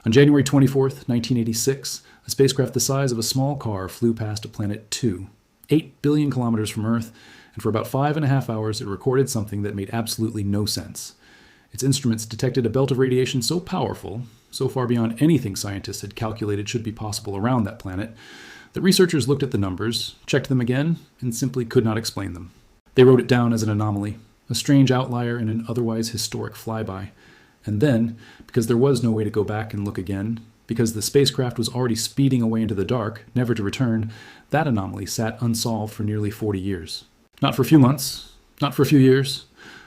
On January 24th, 1986, a spacecraft the size of a small car flew past a planet 2, 8 billion kilometers from Earth, and for about 5.5 hours it recorded something that made absolutely no sense. Its instruments detected a belt of radiation so powerful, so far beyond anything scientists had calculated should be possible around that planet, that researchers looked at the numbers, checked them again, and simply could not explain them. They wrote it down as an anomaly, a strange outlier in an otherwise historic flyby. And then, because there was no way to go back and look again, because the spacecraft was already speeding away into the dark, never to return, that anomaly sat unsolved for nearly 40 years. Not for a few months, not for a few years.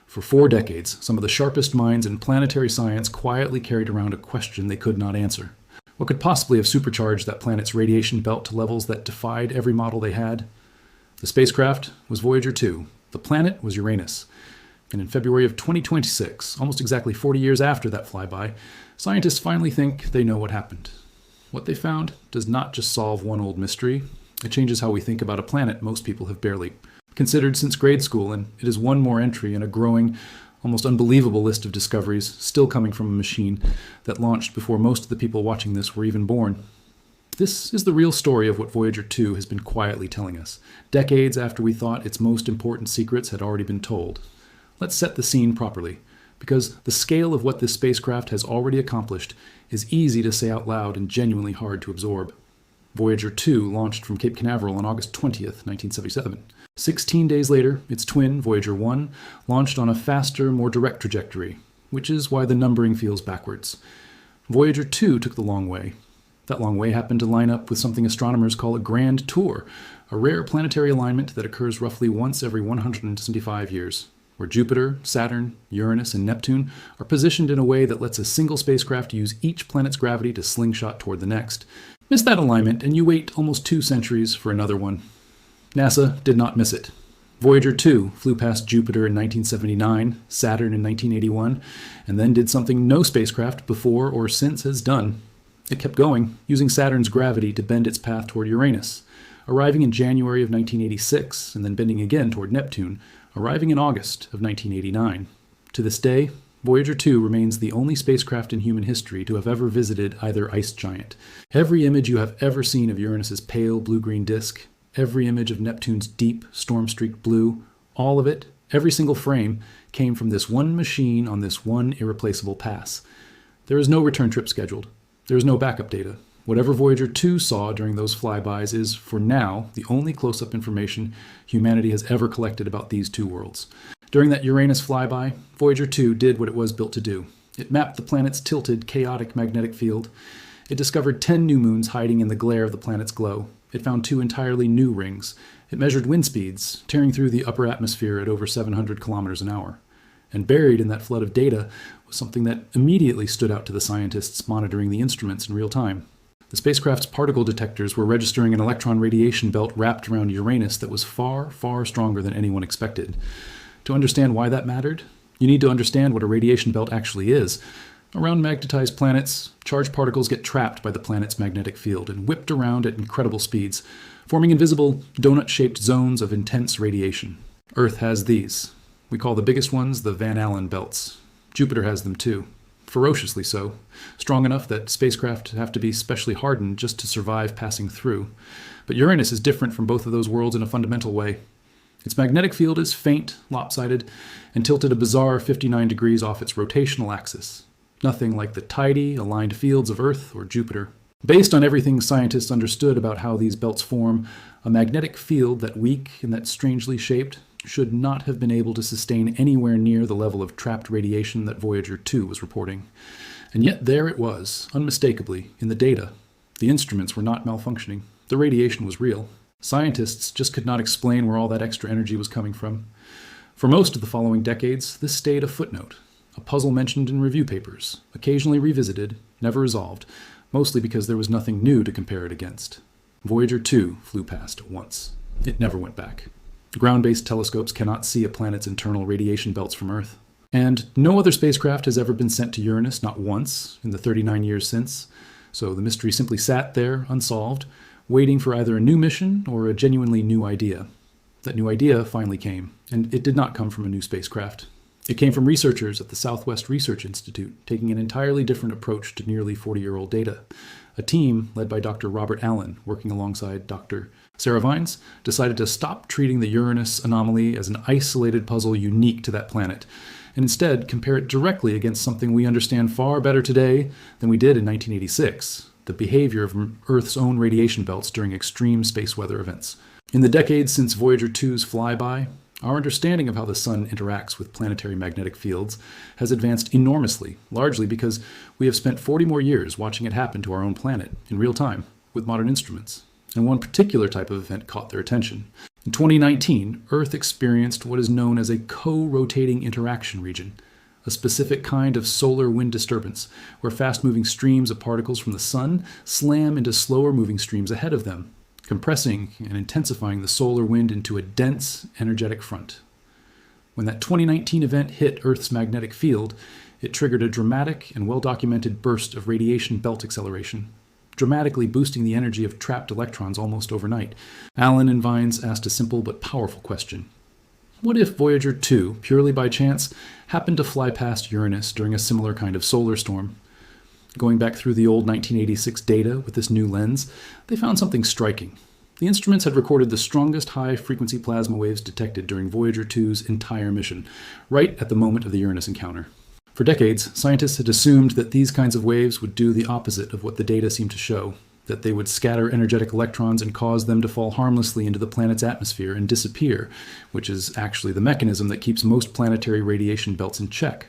For 4 decades, some of the sharpest minds in planetary science quietly carried around a question they could not answer. What could possibly have supercharged that planet's radiation belt to levels that defied every model they had? The spacecraft was Voyager 2. The planet was Uranus. And in February of 2026, almost exactly 40 years after that flyby, scientists finally think they know what happened. What they found does not just solve one old mystery. It changes how we think about a planet most people have barely considered since grade school, and it is one more entry in a growing, almost unbelievable list of discoveries still coming from a machine that launched before most of the people watching this were even born. This is the real story of what Voyager 2 has been quietly telling us, decades after we thought its most important secrets had already been told. Let's set the scene properly, because the scale of what this spacecraft has already accomplished is easy to say out loud and genuinely hard to absorb. Voyager 2 launched from Cape Canaveral on August 20th, 1977. 16 days later, its twin, Voyager 1, launched on a faster, more direct trajectory, which is why the numbering feels backwards. Voyager 2 took the long way. That long way happened to line up with something astronomers call a grand tour, a rare planetary alignment that occurs roughly once every 175 years, where Jupiter, Saturn, Uranus, and Neptune are positioned in a way that lets a single spacecraft use each planet's gravity to slingshot toward the next. Miss that alignment, and you wait almost 2 centuries for another one. NASA did not miss it. Voyager 2 flew past Jupiter in 1979, Saturn in 1981, and then did something no spacecraft before or since has done. It kept going, using Saturn's gravity to bend its path toward Uranus, arriving in January of 1986, and then bending again toward Neptune, arriving in August of 1989. To this day, Voyager 2 remains the only spacecraft in human history to have ever visited either ice giant. Every image you have ever seen of Uranus's pale blue-green disk, every image of Neptune's deep, storm-streaked blue, all of it, every single frame, came from this one machine on this one irreplaceable pass. There is no return trip scheduled. There is no backup data. Whatever Voyager 2 saw during those flybys is, for now, the only close-up information humanity has ever collected about these two worlds. During that Uranus flyby, Voyager 2 did what it was built to do. It mapped the planet's tilted, chaotic magnetic field. It discovered 10 new moons hiding in the glare of the planet's glow. It found 2 entirely new rings. It measured wind speeds, tearing through the upper atmosphere at over 700 kilometers an hour. And buried in that flood of data was something that immediately stood out to the scientists monitoring the instruments in real time. The spacecraft's particle detectors were registering an electron radiation belt wrapped around Uranus that was far, far stronger than anyone expected. To understand why that mattered, you need to understand what a radiation belt actually is. Around magnetized planets, charged particles get trapped by the planet's magnetic field and whipped around at incredible speeds, forming invisible, donut-shaped zones of intense radiation. Earth has these. We call the biggest ones the Van Allen belts. Jupiter has them too. Ferociously so, strong enough that spacecraft have to be specially hardened just to survive passing through. But Uranus is different from both of those worlds in a fundamental way. Its magnetic field is faint, lopsided, and tilted a bizarre 59 degrees off its rotational axis. Nothing like the tidy, aligned fields of Earth or Jupiter. Based on everything scientists understood about how these belts form, a magnetic field that weak and that strangely shaped should not have been able to sustain anywhere near the level of trapped radiation that Voyager 2 was reporting. And yet there it was, unmistakably, in the data. The instruments were not malfunctioning. The radiation was real. Scientists just could not explain where all that extra energy was coming from. For most of the following decades, this stayed a footnote, a puzzle mentioned in review papers, occasionally revisited, never resolved, mostly because there was nothing new to compare it against. Voyager 2 flew past once. It never went back. Ground-based telescopes cannot see a planet's internal radiation belts from Earth. And no other spacecraft has ever been sent to Uranus, not once, in the 39 years since. So the mystery simply sat there, unsolved, waiting for either a new mission or a genuinely new idea. That new idea finally came, and it did not come from a new spacecraft. It came from researchers at the Southwest Research Institute, taking an entirely different approach to nearly 40-year-old data. A team led by Dr. Robert Allen, working alongside Dr. Sarah Vines, decided to stop treating the Uranus anomaly as an isolated puzzle unique to that planet, and instead compare it directly against something we understand far better today than we did in 1986, the behavior of Earth's own radiation belts during extreme space weather events. In the decades since Voyager 2's flyby, our understanding of how the Sun interacts with planetary magnetic fields has advanced enormously, largely because we have spent 40 more years watching it happen to our own planet in real time with modern instruments. And one particular type of event caught their attention. In 2019, Earth experienced what is known as a co-rotating interaction region, a specific kind of solar wind disturbance, where fast-moving streams of particles from the Sun slam into slower-moving streams ahead of them, compressing and intensifying the solar wind into a dense, energetic front. When that 2019 event hit Earth's magnetic field, it triggered a dramatic and well-documented burst of radiation belt acceleration, dramatically boosting the energy of trapped electrons almost overnight. Allen and Vines asked a simple but powerful question. What if Voyager 2, purely by chance, happened to fly past Uranus during a similar kind of solar storm? Going back through the old 1986 data with this new lens, they found something striking. The instruments had recorded the strongest high-frequency plasma waves detected during Voyager 2's entire mission, right at the moment of the Uranus encounter. For decades, scientists had assumed that these kinds of waves would do the opposite of what the data seemed to show, that they would scatter energetic electrons and cause them to fall harmlessly into the planet's atmosphere and disappear, which is actually the mechanism that keeps most planetary radiation belts in check.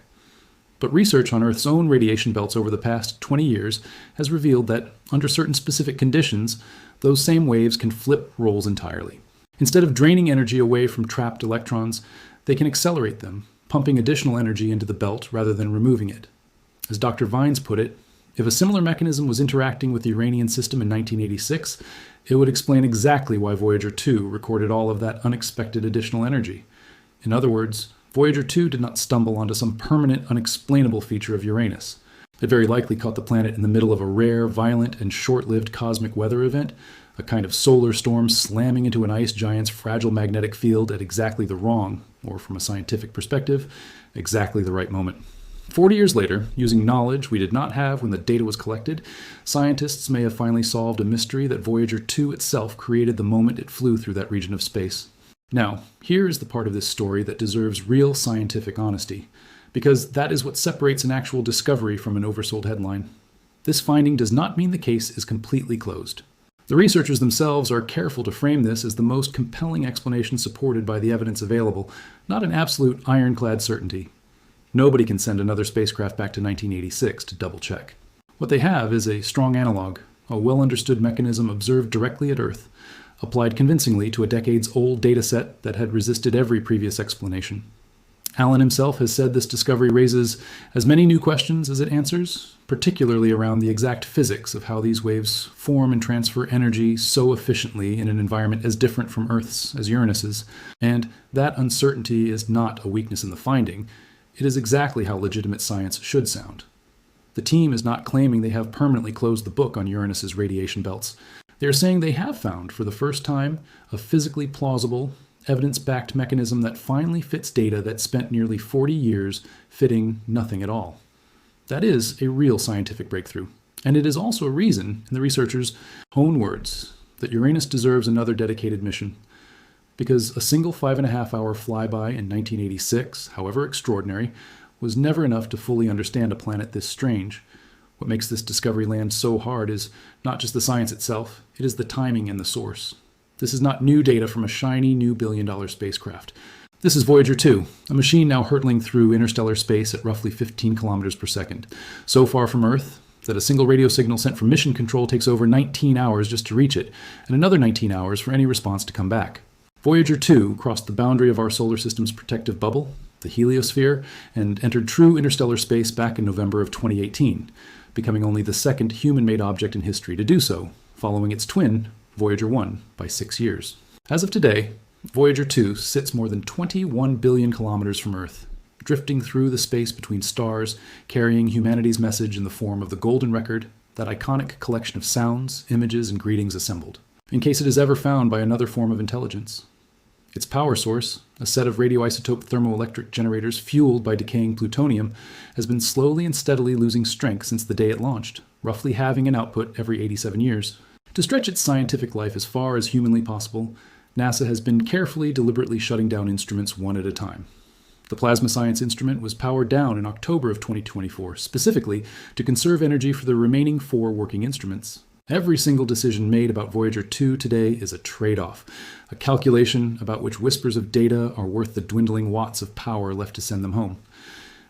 But research on Earth's own radiation belts over the past 20 years has revealed that, under certain specific conditions, those same waves can flip roles entirely. Instead of draining energy away from trapped electrons, they can accelerate them, pumping additional energy into the belt rather than removing it. As Dr. Vines put it, if a similar mechanism was interacting with the Uranian system in 1986, it would explain exactly why Voyager 2 recorded all of that unexpected additional energy. In other words, Voyager 2 did not stumble onto some permanent, unexplainable feature of Uranus. It very likely caught the planet in the middle of a rare, violent, and short-lived cosmic weather event, a kind of solar storm slamming into an ice giant's fragile magnetic field at exactly the wrong, or from a scientific perspective, exactly the right moment. 40 years later, using knowledge we did not have when the data was collected, scientists may have finally solved a mystery that Voyager 2 itself created the moment it flew through that region of space. Now, here is the part of this story that deserves real scientific honesty, because that is what separates an actual discovery from an oversold headline. This finding does not mean the case is completely closed. The researchers themselves are careful to frame this as the most compelling explanation supported by the evidence available, not an absolute ironclad certainty. Nobody can send another spacecraft back to 1986 to double-check. What they have is a strong analog, a well-understood mechanism observed directly at Earth, applied convincingly to a decades-old dataset that had resisted every previous explanation. Allen himself has said this discovery raises as many new questions as it answers, particularly around the exact physics of how these waves form and transfer energy so efficiently in an environment as different from Earth's as Uranus's. And that uncertainty is not a weakness in the finding. It is exactly how legitimate science should sound. The team is not claiming they have permanently closed the book on Uranus's radiation belts. They are saying they have found, for the first time, a physically plausible, evidence-backed mechanism that finally fits data that spent nearly 40 years fitting nothing at all. That is a real scientific breakthrough. And it is also a reason, in the researchers' own words, that Uranus deserves another dedicated mission. Because a single 5.5-hour flyby in 1986, however extraordinary, was never enough to fully understand a planet this strange. What makes this discovery land so hard is not just the science itself, it is the timing and the source. This is not new data from a shiny new billion-dollar spacecraft. This is Voyager 2, a machine now hurtling through interstellar space at roughly 15 kilometers per second, so far from Earth that a single radio signal sent from mission control takes over 19 hours just to reach it, and another 19 hours for any response to come back. Voyager 2 crossed the boundary of our solar system's protective bubble, the heliosphere, and entered true interstellar space back in November of 2018, becoming only the second human-made object in history to do so, following its twin, Voyager 1, by 6 years. As of today, Voyager 2 sits more than 21 billion kilometers from Earth, drifting through the space between stars, carrying humanity's message in the form of the Golden Record, that iconic collection of sounds, images, and greetings assembled, in case it is ever found by another form of intelligence. Its power source, a set of radioisotope thermoelectric generators fueled by decaying plutonium, has been slowly and steadily losing strength since the day it launched, roughly halving in output every 87 years. To stretch its scientific life as far as humanly possible, NASA has been carefully, deliberately shutting down instruments one at a time. The Plasma Science instrument was powered down in October of 2024, specifically to conserve energy for the remaining 4 working instruments. Every single decision made about Voyager 2 today is a trade-off, a calculation about which whispers of data are worth the dwindling watts of power left to send them home.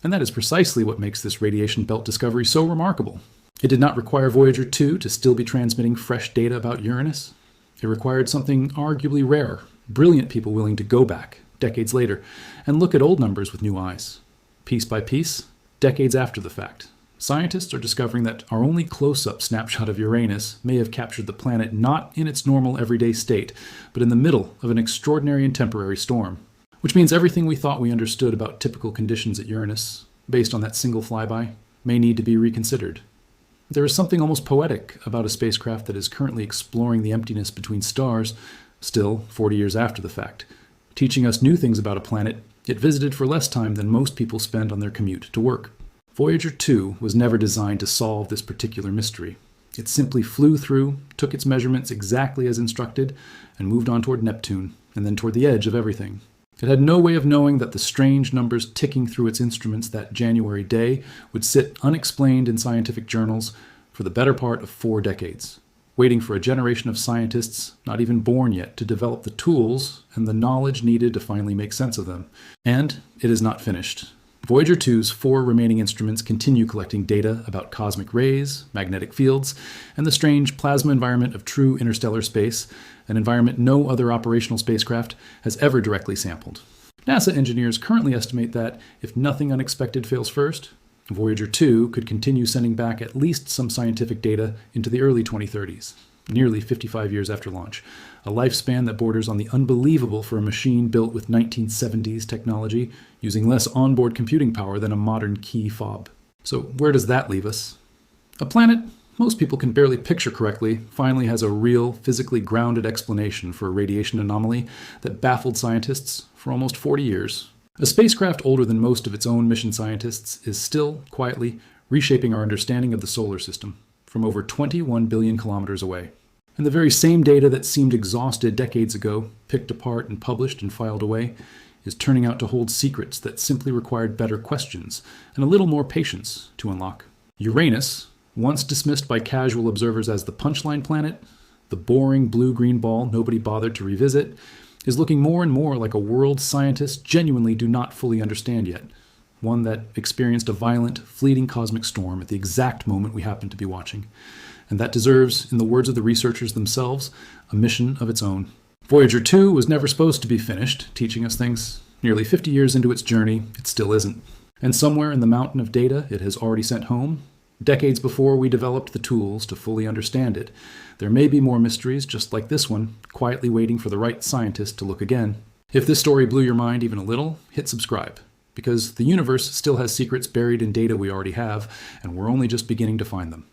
And that is precisely what makes this radiation belt discovery so remarkable. It did not require Voyager 2 to still be transmitting fresh data about Uranus. It required something arguably rare, brilliant people willing to go back, decades later, and look at old numbers with new eyes. Piece by piece, decades after the fact, scientists are discovering that our only close-up snapshot of Uranus may have captured the planet not in its normal everyday state, but in the middle of an extraordinary and temporary storm. Which means everything we thought we understood about typical conditions at Uranus, based on that single flyby, may need to be reconsidered. There is something almost poetic about a spacecraft that is currently exploring the emptiness between stars, still 40 years after the fact, teaching us new things about a planet it visited for less time than most people spend on their commute to work. Voyager 2 was never designed to solve this particular mystery. It simply flew through, took its measurements exactly as instructed, and moved on toward Neptune, and then toward the edge of everything. It had no way of knowing that the strange numbers ticking through its instruments that January day would sit unexplained in scientific journals for the better part of 4 decades, waiting for a generation of scientists not even born yet to develop the tools and the knowledge needed to finally make sense of them. And it is not finished. Voyager 2's 4 remaining instruments continue collecting data about cosmic rays, magnetic fields, and the strange plasma environment of true interstellar space, an environment no other operational spacecraft has ever directly sampled. NASA engineers currently estimate that, if nothing unexpected fails first, Voyager 2 could continue sending back at least some scientific data into the early 2030s, nearly 55 years after launch, a lifespan that borders on the unbelievable for a machine built with 1970s technology, using less onboard computing power than a modern key fob. So where does that leave us? A planet most people can barely picture correctly finally has a real, physically grounded explanation for a radiation anomaly that baffled scientists for almost 40 years. A spacecraft older than most of its own mission scientists is still, quietly, reshaping our understanding of the solar system from over 21 billion kilometers away. And the very same data that seemed exhausted decades ago, picked apart and published and filed away, is turning out to hold secrets that simply required better questions and a little more patience to unlock. Uranus, once dismissed by casual observers as the punchline planet, the boring blue-green ball nobody bothered to revisit, is looking more and more like a world scientists genuinely do not fully understand yet, one that experienced a violent, fleeting cosmic storm at the exact moment we happen to be watching. And that deserves, in the words of the researchers themselves, a mission of its own. Voyager 2 was never supposed to be finished, teaching us things. Nearly 50 years into its journey, it still isn't. And somewhere in the mountain of data it has already sent home, decades before we developed the tools to fully understand it, there may be more mysteries just like this one, quietly waiting for the right scientist to look again. If this story blew your mind even a little, hit subscribe, because the universe still has secrets buried in data we already have, and we're only just beginning to find them.